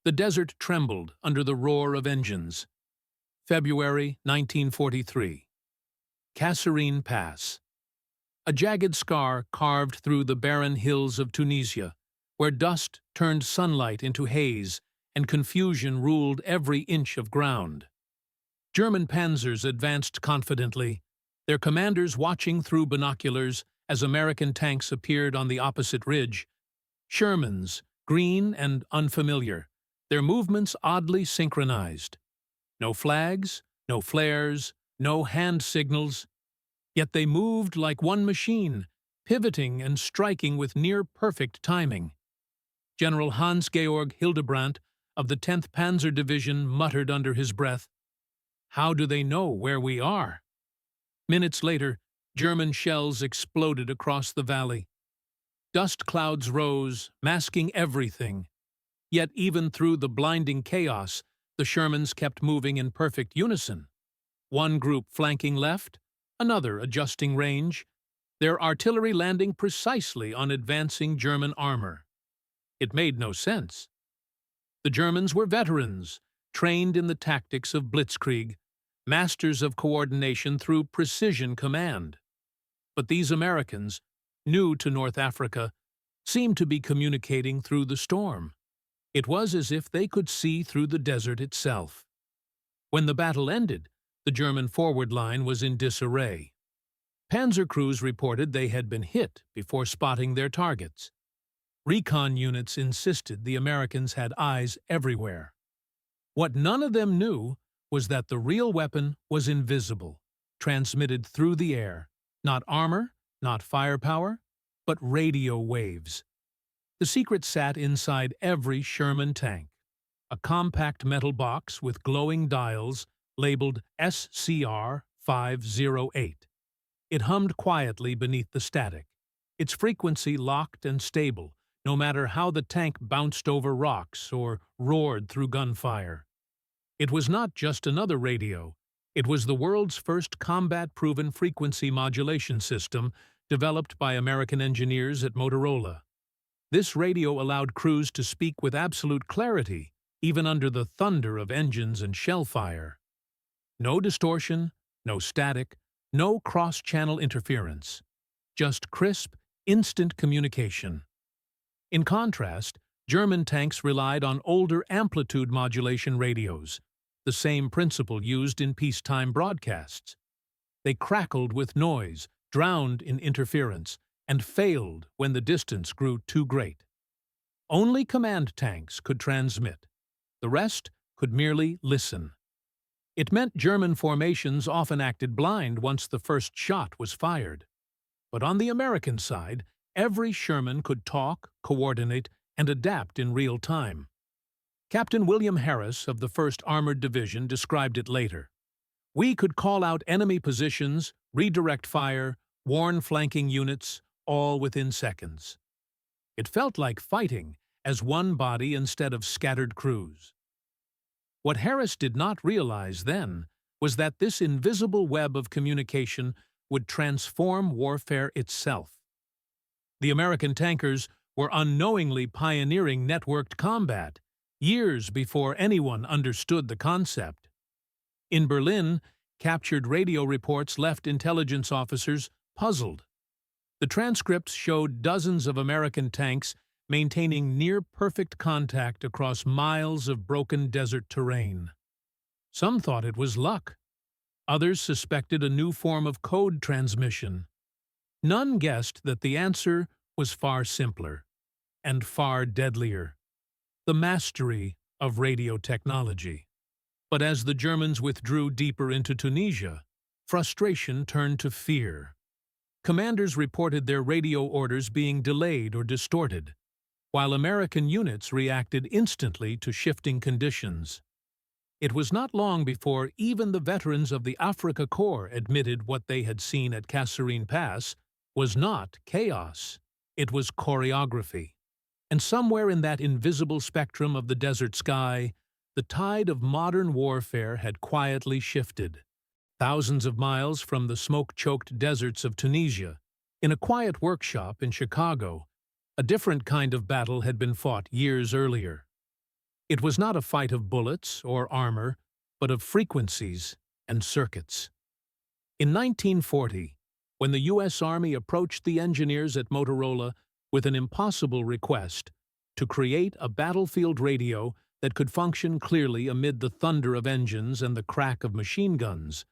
The desert trembled under the roar of engines. February 1943. Kasserine Pass. A jagged scar carved through the barren hills of Tunisia, where dust turned sunlight into haze and confusion ruled every inch of ground. German panzers advanced confidently, their commanders watching through binoculars as American tanks appeared on the opposite ridge. Shermans, green and unfamiliar, their movements oddly synchronized. No flags, no flares, no hand signals. Yet they moved like one machine, pivoting and striking with near-perfect timing. General Hans-Georg Hildebrandt of the 10th Panzer Division muttered under his breath, "How do they know where we are?" Minutes later, German shells exploded across the valley. Dust clouds rose, masking everything. Yet even through the blinding chaos, the Shermans kept moving in perfect unison. One group flanking left, another adjusting range, their artillery landing precisely on advancing German armor. It made no sense. The Germans were veterans, trained in the tactics of blitzkrieg, masters of coordination through precision command. But these Americans, new to North Africa, seemed to be communicating through the storm. It was as if they could see through the desert itself. When the battle ended, the German forward line was in disarray. Panzer crews reported they had been hit before spotting their targets. Recon units insisted the Americans had eyes everywhere. What none of them knew was that the real weapon was invisible, transmitted through the air, not armor, not firepower, but radio waves. The secret sat inside every Sherman tank, a compact metal box with glowing dials labeled SCR 508. It hummed quietly beneath the static, its frequency locked and stable, no matter how the tank bounced over rocks or roared through gunfire. It was not just another radio, it was the world's first combat-proven frequency modulation system developed by American engineers at Motorola. This radio allowed crews to speak with absolute clarity, even under the thunder of engines and shell fire. No distortion, no static, no cross-channel interference. Just crisp, instant communication. In contrast, German tanks relied on older amplitude modulation radios, the same principle used in peacetime broadcasts. They crackled with noise, drowned in interference, and failed when the distance grew too great. Only command tanks could transmit. The rest could merely listen. It meant German formations often acted blind once the first shot was fired. But on the American side, every Sherman could talk, coordinate, and adapt in real time. Captain William Harris of the 1st Armored Division described it later. "We could call out enemy positions, redirect fire, warn flanking units, all within seconds." It felt like fighting as one body instead of scattered crews. What Harris did not realize then was that this invisible web of communication would transform warfare itself. The American tankers were unknowingly pioneering networked combat, years before anyone understood the concept. In Berlin, captured radio reports left intelligence officers puzzled. The transcripts showed dozens of American tanks maintaining near-perfect contact across miles of broken desert terrain. Some thought it was luck. Others suspected a new form of code transmission. None guessed that the answer was far simpler and far deadlier: the mastery of radio technology. But as the Germans withdrew deeper into Tunisia, frustration turned to fear. Commanders reported their radio orders being delayed or distorted, while American units reacted instantly to shifting conditions. It was not long before even the veterans of the Afrika Korps admitted what they had seen at Kasserine Pass was not chaos, it was choreography. And somewhere in that invisible spectrum of the desert sky, the tide of modern warfare had quietly shifted. Thousands of miles from the smoke-choked deserts of Tunisia, in a quiet workshop in Chicago, a different kind of battle had been fought years earlier. It was not a fight of bullets or armor, but of frequencies and circuits. In 1940, when the U.S. Army approached the engineers at Motorola with an impossible request to create a battlefield radio that could function clearly amid the thunder of engines and the crack of machine guns,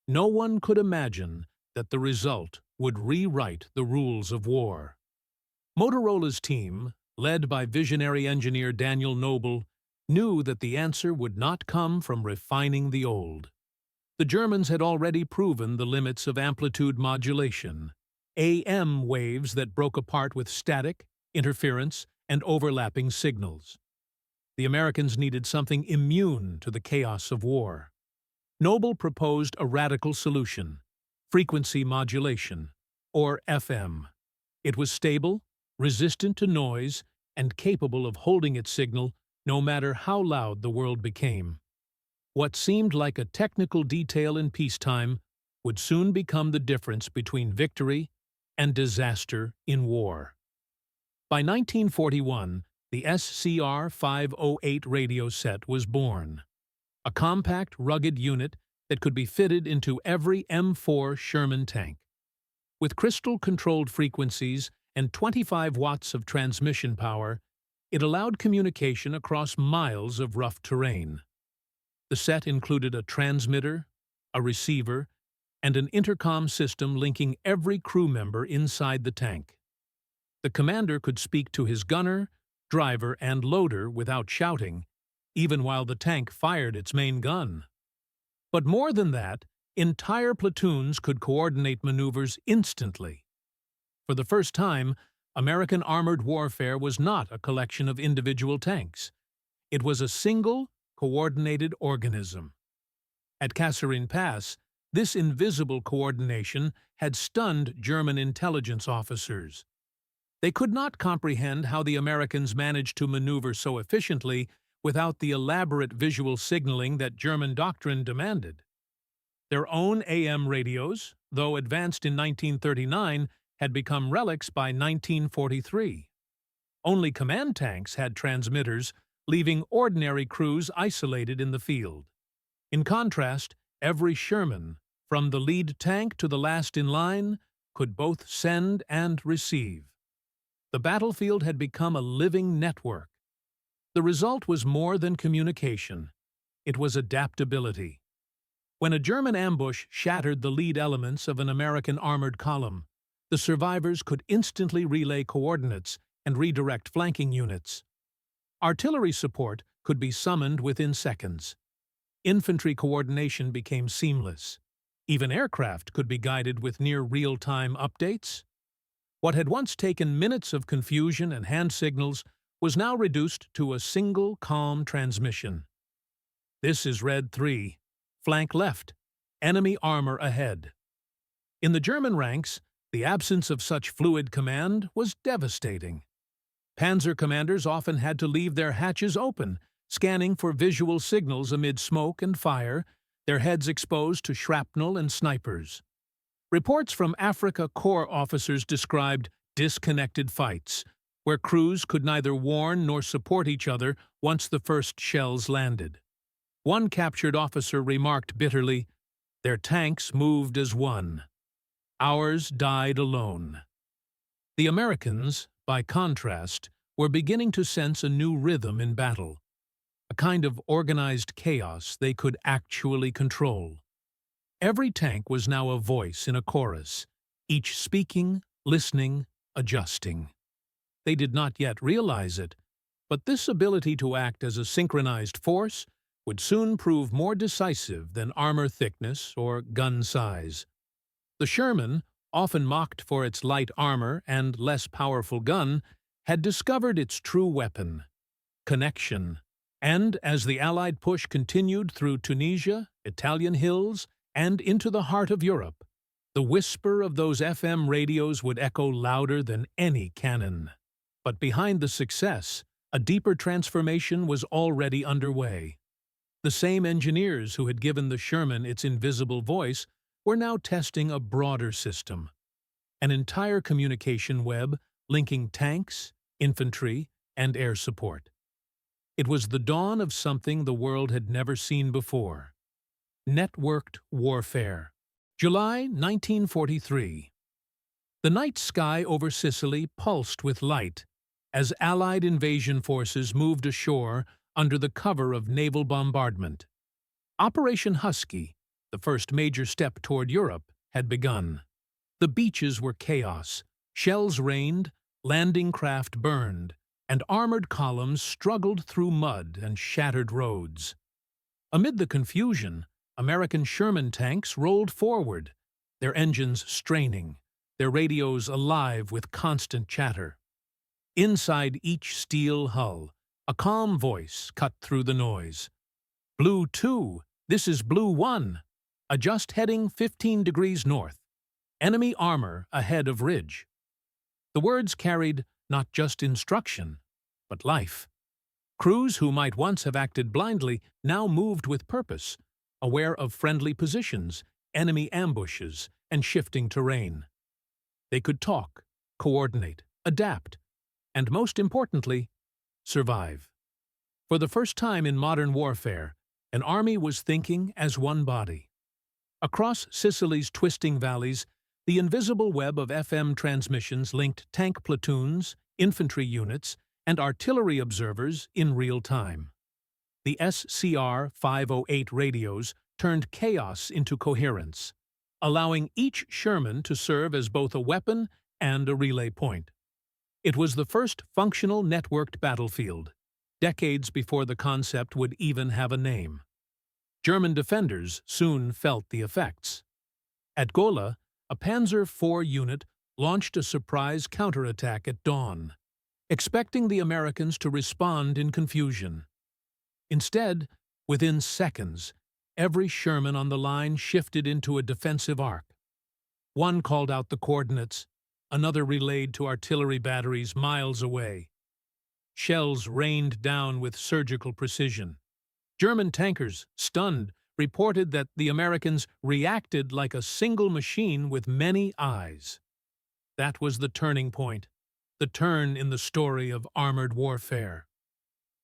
no one could imagine that the result would rewrite the rules of war. Motorola's team, led by visionary engineer Daniel Noble, knew that the answer would not come from refining the old. The Germans had already proven the limits of amplitude modulation, AM waves that broke apart with static, interference, and overlapping signals. The Americans needed something immune to the chaos of war. Noble proposed a radical solution: frequency modulation, or FM. It was stable, resistant to noise, and capable of holding its signal no matter how loud the world became. What seemed like a technical detail in peacetime would soon become the difference between victory and disaster in war. By 1941, the SCR-508 radio set was born, a compact, rugged unit that could be fitted into every M4 Sherman tank. With crystal-controlled frequencies and 25 watts of transmission power, it allowed communication across miles of rough terrain. The set included a transmitter, a receiver, and an intercom system linking every crew member inside the tank. The commander could speak to his gunner, driver, and loader without shouting, even while the tank fired its main gun. But more than that, entire platoons could coordinate maneuvers instantly. For the first time, American armored warfare was not a collection of individual tanks. It was a single, coordinated organism. At Kasserine Pass, this invisible coordination had stunned German intelligence officers. They could not comprehend how the Americans managed to maneuver so efficiently without the elaborate visual signaling that German doctrine demanded. Their own AM radios, though advanced in 1939, had become relics by 1943. Only command tanks had transmitters, leaving ordinary crews isolated in the field. In contrast, every Sherman, from the lead tank to the last in line, could both send and receive. The battlefield had become a living network. The result was more than communication. It was adaptability. When a German ambush shattered the lead elements of an American armored column, the survivors could instantly relay coordinates and redirect flanking units. Artillery support could be summoned within seconds. Infantry coordination became seamless. Even aircraft could be guided with near real-time updates. What had once taken minutes of confusion and hand signals was now reduced to a single, calm transmission. "This is Red 3. Flank left. Enemy armor ahead." In the German ranks, the absence of such fluid command was devastating. Panzer commanders often had to leave their hatches open, scanning for visual signals amid smoke and fire, their heads exposed to shrapnel and snipers. Reports from Africa Corps officers described disconnected fights, where crews could neither warn nor support each other once the first shells landed. One captured officer remarked bitterly, "Their tanks moved as one. Ours died alone." The Americans, by contrast, were beginning to sense a new rhythm in battle, a kind of organized chaos they could actually control. Every tank was now a voice in a chorus, each speaking, listening, adjusting. They did not yet realize it, but this ability to act as a synchronized force would soon prove more decisive than armor thickness or gun size. The Sherman, often mocked for its light armor and less powerful gun, had discovered its true weapon: connection. And as the Allied push continued through Tunisia, Italian hills, and into the heart of Europe, the whisper of those FM radios would echo louder than any cannon. But behind the success, a deeper transformation was already underway. The same engineers who had given the Sherman its invisible voice were now testing a broader system, an entire communication web linking tanks, infantry, and air support. It was the dawn of something the world had never seen before: networked warfare. July 1943. The night sky over Sicily pulsed with light as Allied invasion forces moved ashore under the cover of naval bombardment. Operation Husky, the first major step toward Europe, had begun. The beaches were chaos, shells rained, landing craft burned, and armored columns struggled through mud and shattered roads. Amid the confusion, American Sherman tanks rolled forward, their engines straining, their radios alive with constant chatter. Inside each steel hull, a calm voice cut through the noise. "Blue 2, this is Blue 1. Adjust heading 15 degrees north. Enemy armor ahead of ridge." The words carried not just instruction, but life. Crews who might once have acted blindly now moved with purpose, aware of friendly positions, enemy ambushes, and shifting terrain. They could talk, coordinate, adapt, and most importantly, survive. For the first time in modern warfare, an army was thinking as one body. Across Sicily's twisting valleys, the invisible web of FM transmissions linked tank platoons, infantry units, and artillery observers in real time. The SCR-508 radios turned chaos into coherence, allowing each Sherman to serve as both a weapon and a relay point. It was the first functional networked battlefield, decades before the concept would even have a name. German defenders soon felt the effects. At Gola, a Panzer IV unit launched a surprise counterattack at dawn, expecting the Americans to respond in confusion. Instead, within seconds, every Sherman on the line shifted into a defensive arc. One called out the coordinates, another relayed to artillery batteries miles away. Shells rained down with surgical precision. German tankers, stunned, reported that the Americans reacted like a single machine with many eyes. That was the turning point, the turn in the story of armored warfare.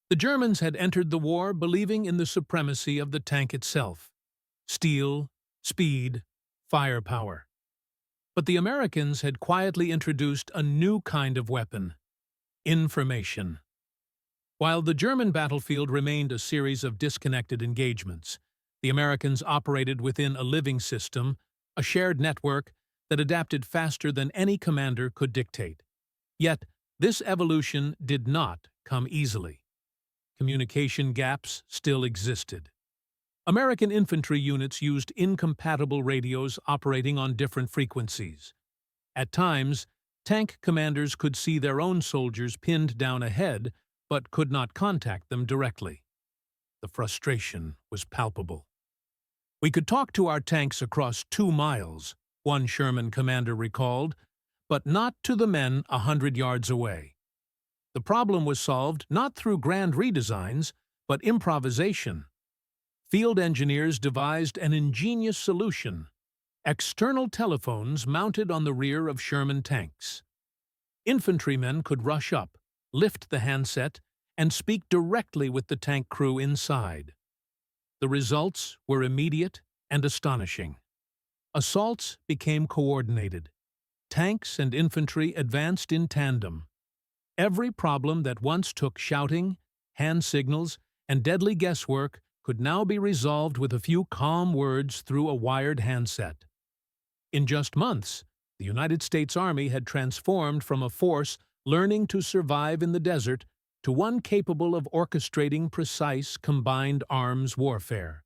The Germans had entered the war believing in the supremacy of the tank itself: steel, speed, firepower. But the Americans had quietly introduced a new kind of weapon: information. While the German battlefield remained a series of disconnected engagements, the Americans operated within a living system, a shared network that adapted faster than any commander could dictate. Yet, this evolution did not come easily. Communication gaps still existed. American infantry units used incompatible radios operating on different frequencies. At times, tank commanders could see their own soldiers pinned down ahead, but could not contact them directly. The frustration was palpable. "We could talk to our tanks across 2 miles, one Sherman commander recalled, but not to the men 100 yards away. The problem was solved not through grand redesigns, but improvisation. Field engineers devised an ingenious solution: external telephones mounted on the rear of Sherman tanks. Infantrymen could rush up, lift the handset, and speak directly with the tank crew inside. The results were immediate and astonishing. Assaults became coordinated. Tanks and infantry advanced in tandem. Every problem that once took shouting, hand signals, and deadly guesswork could now be resolved with a few calm words through a wired handset. In just months, the United States Army had transformed from a force learning to survive in the desert to one capable of orchestrating precise combined arms warfare.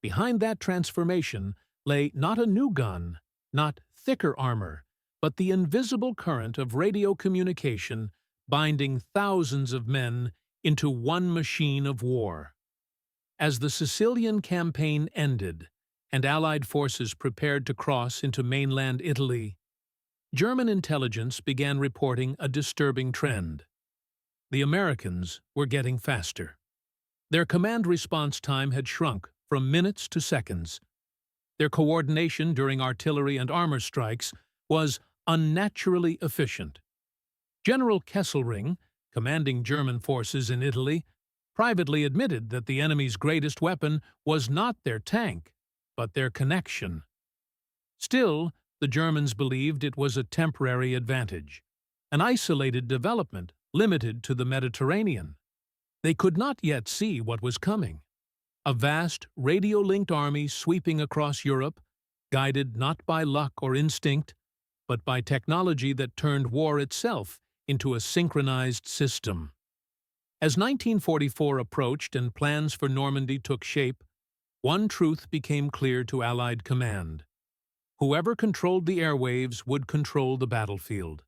Behind that transformation lay not a new gun, not thicker armor, but the invisible current of radio communication binding thousands of men into one machine of war. As the Sicilian campaign ended and Allied forces prepared to cross into mainland Italy, German intelligence began reporting a disturbing trend. The Americans were getting faster. Their command response time had shrunk from minutes to seconds. Their coordination during artillery and armor strikes was unnaturally efficient. General Kesselring, commanding German forces in Italy, privately admitted that the enemy's greatest weapon was not their tank, but their connection. Still, the Germans believed it was a temporary advantage, an isolated development limited to the Mediterranean. They could not yet see what was coming. A vast, radio-linked army sweeping across Europe, guided not by luck or instinct, but by technology that turned war itself into a synchronized system. As 1944 approached and plans for Normandy took shape, one truth became clear to Allied command. Whoever controlled the airwaves would control the battlefield.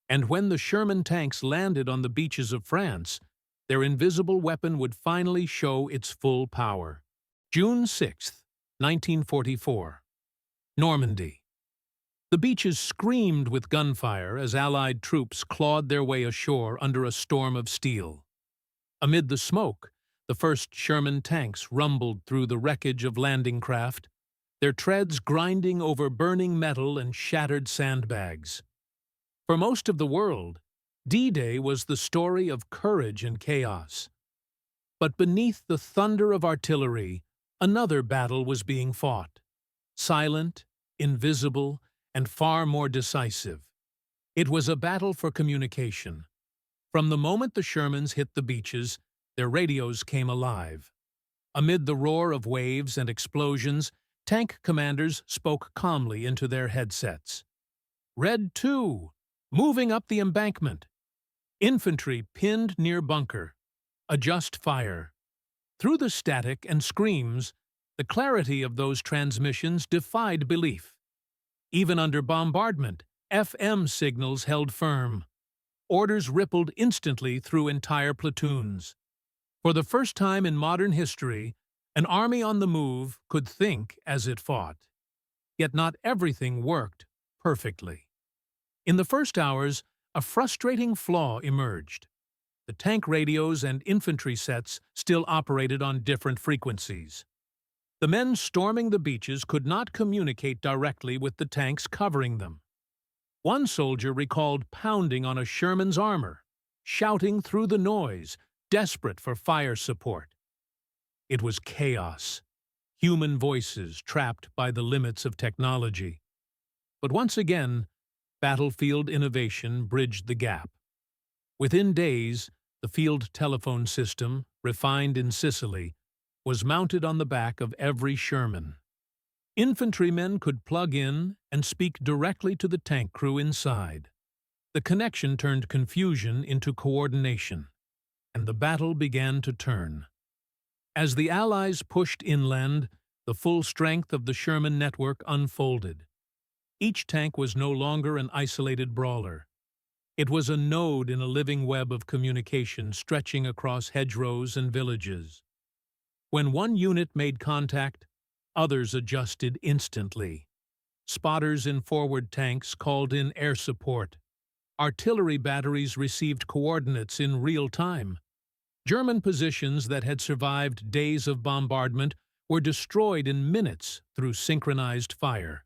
And when the Sherman tanks landed on the beaches of France, their invisible weapon would finally show its full power. June 6, 1944. Normandy. The beaches screamed with gunfire as Allied troops clawed their way ashore under a storm of steel. Amid the smoke, the first Sherman tanks rumbled through the wreckage of landing craft, their treads grinding over burning metal and shattered sandbags. For most of the world, D-Day was the story of courage and chaos. But beneath the thunder of artillery, another battle was being fought. Silent, invisible, and far more decisive. It was a battle for communication. From the moment the Shermans hit the beaches, their radios came alive. Amid the roar of waves and explosions, tank commanders spoke calmly into their headsets. Red 2, moving up the embankment. Infantry pinned near bunker. Adjust fire. Through the static and screams, the clarity of those transmissions defied belief. Even under bombardment, FM signals held firm. Orders rippled instantly through entire platoons. For the first time in modern history, an army on the move could think as it fought. Yet not everything worked perfectly. In the first hours, a frustrating flaw emerged. The tank radios and infantry sets still operated on different frequencies. The men storming the beaches could not communicate directly with the tanks covering them. One soldier recalled pounding on a Sherman's armor, shouting through the noise, desperate for fire support. It was chaos, human voices trapped by the limits of technology. But once again, battlefield innovation bridged the gap. Within days, the field telephone system, refined in Sicily, was mounted on the back of every Sherman. Infantrymen could plug in and speak directly to the tank crew inside. The connection turned confusion into coordination, and the battle began to turn. As the Allies pushed inland, the full strength of the Sherman network unfolded. Each tank was no longer an isolated brawler. It was a node in a living web of communication stretching across hedgerows and villages. When one unit made contact, others adjusted instantly. Spotters in forward tanks called in air support. Artillery batteries received coordinates in real time. German positions that had survived days of bombardment were destroyed in minutes through synchronized fire.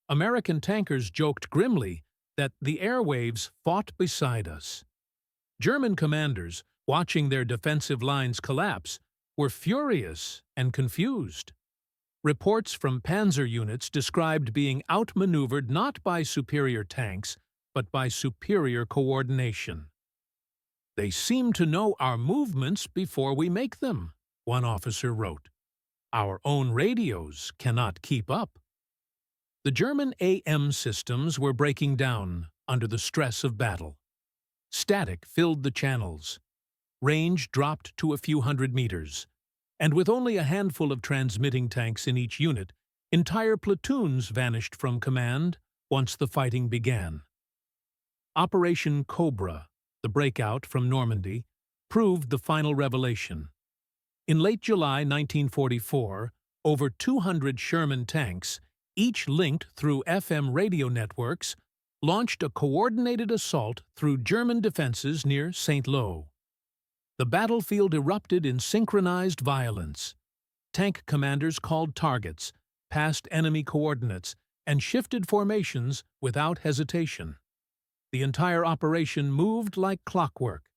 American tankers joked grimly that the airwaves fought beside us. German commanders, watching their defensive lines collapse, were furious and confused. Reports from Panzer units described being outmaneuvered not by superior tanks, but by superior coordination. "They seem to know our movements before we make them," one officer wrote. "Our own radios cannot keep up." The German AM systems were breaking down under the stress of battle. Static filled the channels. Range dropped to a few hundred meters. And with only a handful of transmitting tanks in each unit, entire platoons vanished from command once the fighting began. Operation Cobra, the breakout from Normandy, proved the final revelation. In late July 1944, over 200 Sherman tanks, each linked through FM radio networks, launched a coordinated assault through German defenses near St. Lo. The battlefield erupted in synchronized violence. Tank commanders called targets, passed enemy coordinates, and shifted formations without hesitation. The entire operation moved like clockwork.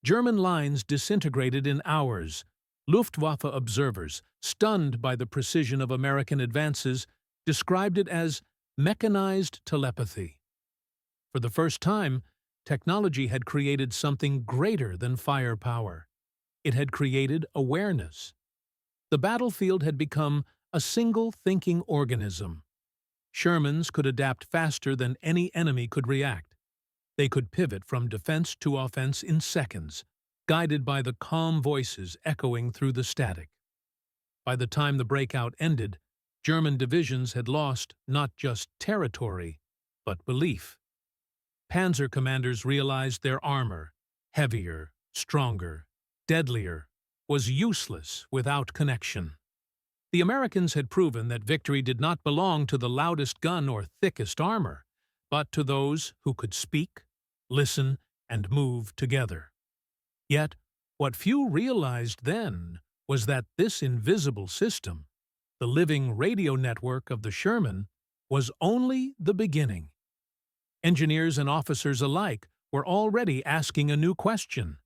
German lines disintegrated in hours. Luftwaffe observers, stunned by the precision of American advances, described it as mechanized telepathy. For the first time, technology had created something greater than firepower. It had created awareness. The battlefield had become a single thinking organism. Shermans could adapt faster than any enemy could react. They could pivot from defense to offense in seconds, guided by the calm voices echoing through the static. By the time the breakout ended, German divisions had lost not just territory, but belief. Panzer commanders realized their armor, heavier, stronger, deadlier, was useless without connection. The Americans had proven that victory did not belong to the loudest gun or thickest armor, but to those who could speak, listen, and move together. Yet, what few realized then was that this invisible system, the living radio network of the Sherman, was only the beginning. Engineers and officers alike were already asking a new question.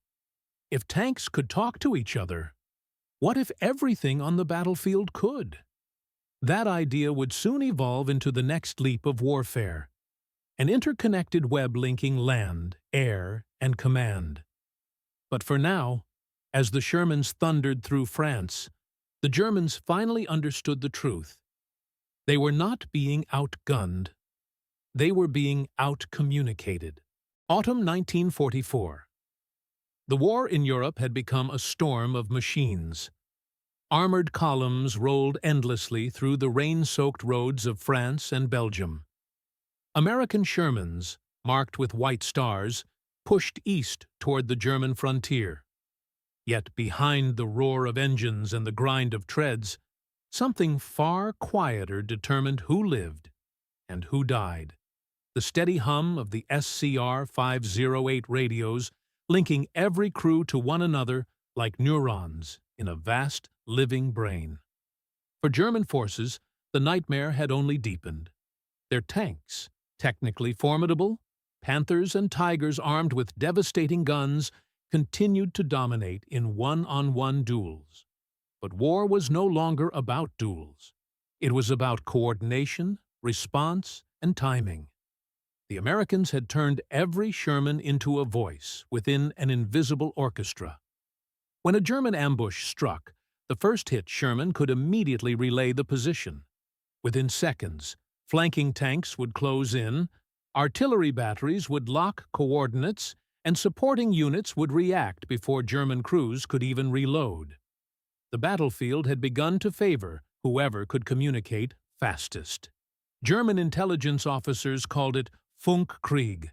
If tanks could talk to each other, what if everything on the battlefield could? That idea would soon evolve into the next leap of warfare, an interconnected web linking land, air, and command. But for now, as the Shermans thundered through France, the Germans finally understood the truth. They were not being outgunned. They were being outcommunicated. Autumn 1944. The war in Europe had become a storm of machines. Armored columns rolled endlessly through the rain-soaked roads of France and Belgium. American Shermans, marked with white stars, pushed east toward the German frontier. Yet behind the roar of engines and the grind of treads, something far quieter determined who lived and who died. The steady hum of the SCR 508 radios linking every crew to one another like neurons in a vast, living brain. For German forces, the nightmare had only deepened. Their tanks, technically formidable, Panthers and Tigers armed with devastating guns, continued to dominate in one-on-one duels. But war was no longer about duels. It was about coordination, response, and timing. The Americans had turned every Sherman into a voice within an invisible orchestra. When a German ambush struck, the first hit Sherman could immediately relay the position. Within seconds, flanking tanks would close in, artillery batteries would lock coordinates, and supporting units would react before German crews could even reload. The battlefield had begun to favor whoever could communicate fastest. German intelligence officers called it Funkkrieg,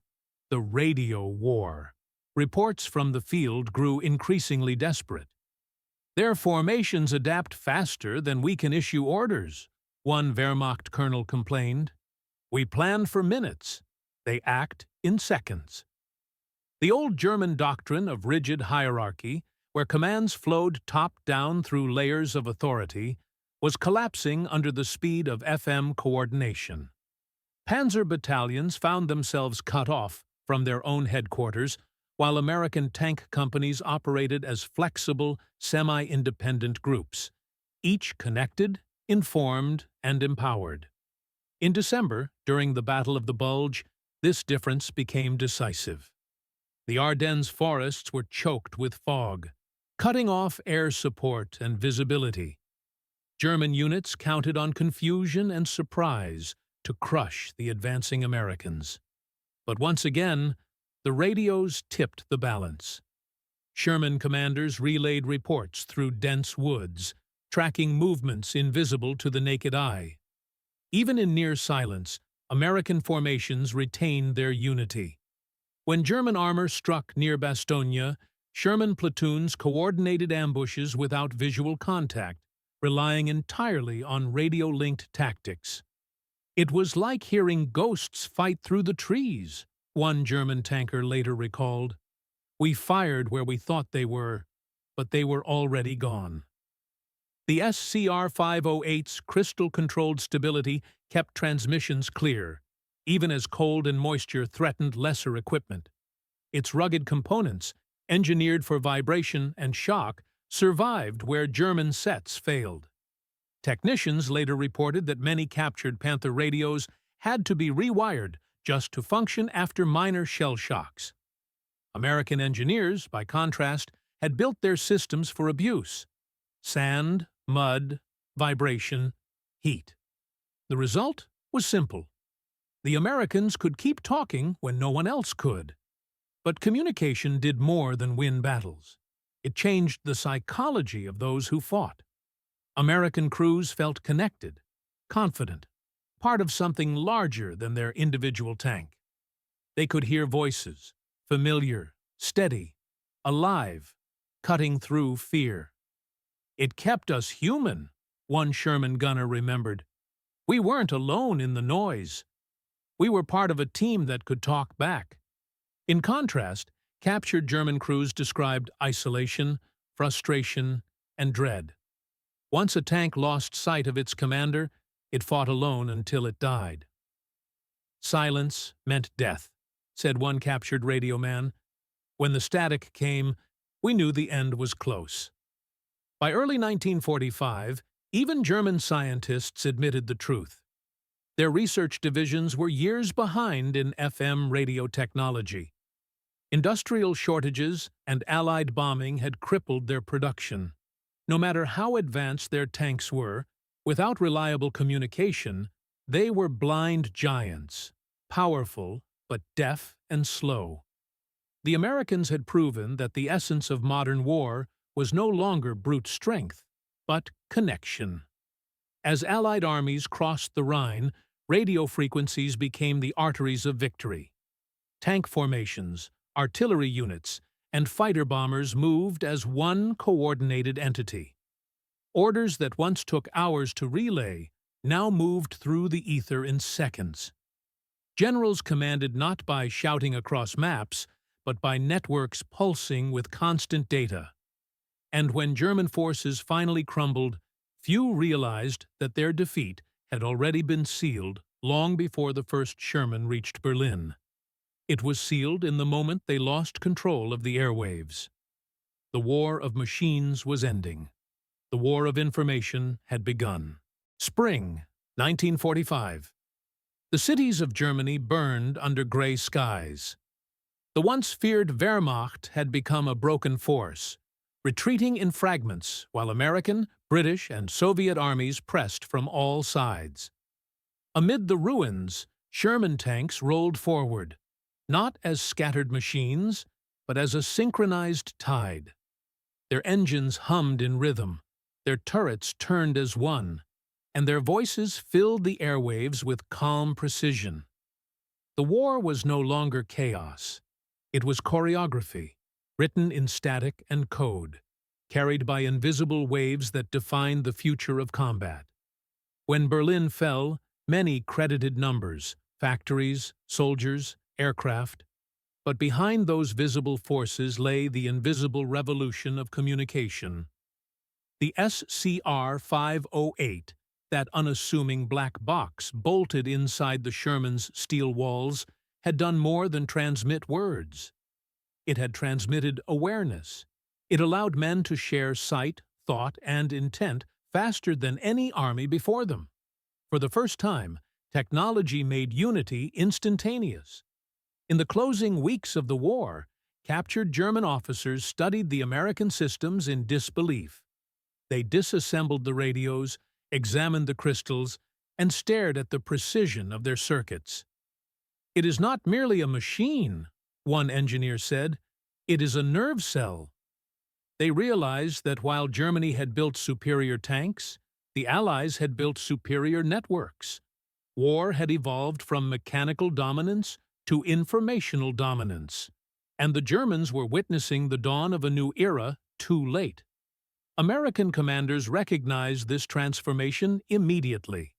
the radio war. Reports from the field grew increasingly desperate. Their formations adapt faster than we can issue orders, one Wehrmacht colonel complained. We plan for minutes. They act in seconds. The old German doctrine of rigid hierarchy, where commands flowed top-down through layers of authority, was collapsing under the speed of FM coordination. Panzer battalions found themselves cut off from their own headquarters, while American tank companies operated as flexible, semi-independent groups, each connected, informed, and empowered. In December, during the Battle of the Bulge, this difference became decisive. The Ardennes forests were choked with fog, cutting off air support and visibility. German units counted on confusion and surprise to crush the advancing Americans. But once again, the radios tipped the balance. Sherman commanders relayed reports through dense woods, tracking movements invisible to the naked eye. Even in near silence, American formations retained their unity. When German armor struck near Bastogne, Sherman platoons coordinated ambushes without visual contact, relying entirely on radio-linked tactics. It was like hearing ghosts fight through the trees, one German tanker later recalled. We fired where we thought they were, but they were already gone. The SCR 508's crystal-controlled stability kept transmissions clear, even as cold and moisture threatened lesser equipment. Its rugged components, engineered for vibration and shock, survived where German sets failed. Technicians later reported that many captured Panther radios had to be rewired just to function after minor shell shocks. American engineers, by contrast, had built their systems for abuse: sand, mud, vibration, heat. The result was simple. The Americans could keep talking when no one else could. But communication did more than win battles. It changed the psychology of those who fought. American crews felt connected, confident, part of something larger than their individual tank. They could hear voices, familiar, steady, alive, cutting through fear. "It kept us human," one Sherman gunner remembered. "We weren't alone in the noise. We were part of a team that could talk back." In contrast, captured German crews described isolation, frustration, and dread. Once a tank lost sight of its commander, it fought alone until it died. "Silence meant death," said one captured radio man. "When the static came, we knew the end was close." By early 1945, even German scientists admitted the truth. Their research divisions were years behind in FM radio technology. Industrial shortages and Allied bombing had crippled their production. No matter how advanced their tanks were, without reliable communication, they were blind giants, powerful but deaf and slow. The Americans had proven that the essence of modern war was no longer brute strength, but connection. As Allied armies crossed the Rhine, radio frequencies became the arteries of victory. Tank formations, artillery units, and fighter bombers moved as one coordinated entity. Orders that once took hours to relay now moved through the ether in seconds. Generals commanded not by shouting across maps, but by networks pulsing with constant data. And when German forces finally crumbled, few realized that their defeat had already been sealed long before the first Sherman reached Berlin. It was sealed in the moment they lost control of the airwaves. The war of machines was ending. The war of information had begun. Spring, 1945. The cities of Germany burned under gray skies. The once feared Wehrmacht had become a broken force, retreating in fragments while American, British, and Soviet armies pressed from all sides. Amid the ruins, Sherman tanks rolled forward, not as scattered machines, but as a synchronized tide. Their engines hummed in rhythm, their turrets turned as one, and their voices filled the airwaves with calm precision. The war was no longer chaos. It was choreography, written in static and code, carried by invisible waves that defined the future of combat. When Berlin fell, many credited numbers, factories, soldiers, aircraft. But behind those visible forces lay the invisible revolution of communication. The SCR-508, that unassuming black box bolted inside the Sherman's steel walls, had done more than transmit words. It had transmitted awareness. It allowed men to share sight, thought, and intent faster than any army before them. For the first time, technology made unity instantaneous. In the closing weeks of the war, captured German officers studied the American systems in disbelief. They disassembled the radios, examined the crystals, and stared at the precision of their circuits. "It is not merely a machine," one engineer said. "It is a nerve cell." They realized that while Germany had built superior tanks, the Allies had built superior networks. War had evolved from mechanical dominance to informational dominance, and the Germans were witnessing the dawn of a new era too late. American commanders recognized this transformation immediately.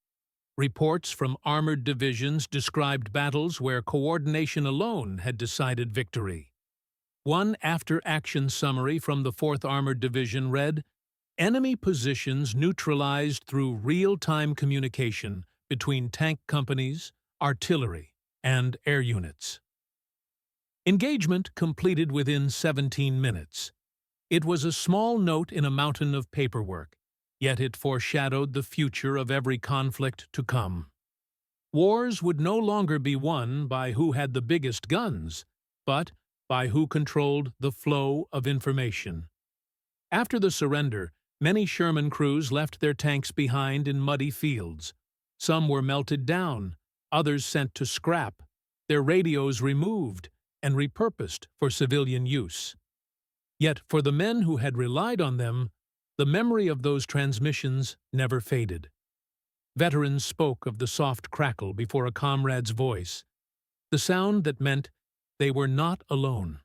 Reports from armored divisions described battles where coordination alone had decided victory. One after-action summary from the 4th Armored Division read, "Enemy positions neutralized through real-time communication between tank companies, artillery, and air units." Engagement completed within 17 minutes. It was a small note in a mountain of paperwork, yet it foreshadowed the future of every conflict to come. Wars would no longer be won by who had the biggest guns, but by who controlled the flow of information. After the surrender, many Sherman crews left their tanks behind in muddy fields. Some were melted down, others sent to scrap, their radios removed and repurposed for civilian use. Yet for the men who had relied on them, the memory of those transmissions never faded. Veterans spoke of the soft crackle before a comrade's voice, the sound that meant they were not alone.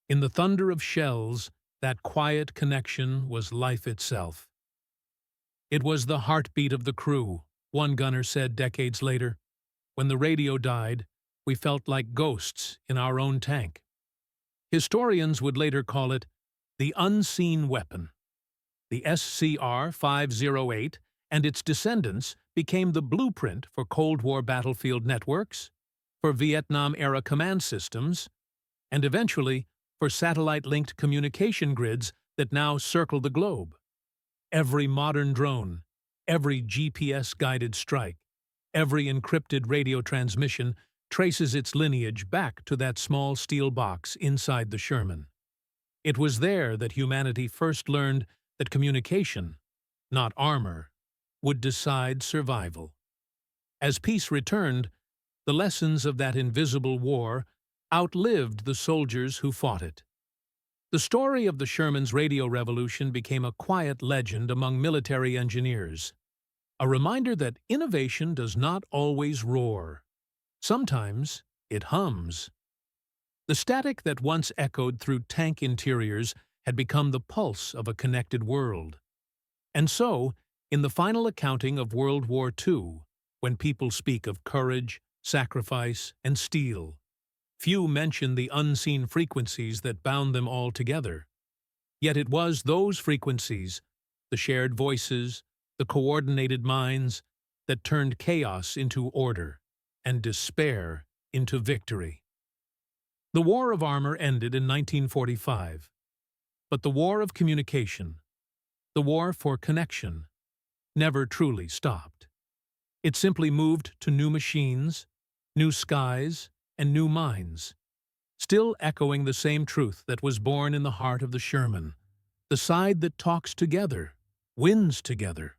In the thunder of shells, that quiet connection was life itself. It was the heartbeat of the crew, one gunner said decades later. When the radio died, we felt like ghosts in our own tank. Historians would later call it the unseen weapon. The SCR-508 and its descendants became the blueprint for Cold War battlefield networks, for Vietnam-era command systems, and eventually for satellite-linked communication grids that now circle the globe. Every modern drone, every GPS-guided strike, every encrypted radio transmission traces its lineage back to that small steel box inside the Sherman. It was there that humanity first learned that communication, not armor, would decide survival. As peace returned, the lessons of that invisible war outlived the soldiers who fought it. The story of the Sherman's radio revolution became a quiet legend among military engineers, a reminder that innovation does not always roar. Sometimes it hums. The static that once echoed through tank interiors had become the pulse of a connected world. And so, in the final accounting of World War II, when people speak of courage, sacrifice, and steel, few mention the unseen frequencies that bound them all together. Yet it was those frequencies, the shared voices, the coordinated minds, that turned chaos into order and despair into victory. The War of Armor ended in 1945, but the War of Communication, the war for connection, never truly stopped. It simply moved to new machines, new skies, and new minds, still echoing the same truth that was born in the heart of the Sherman. The side that talks together wins together.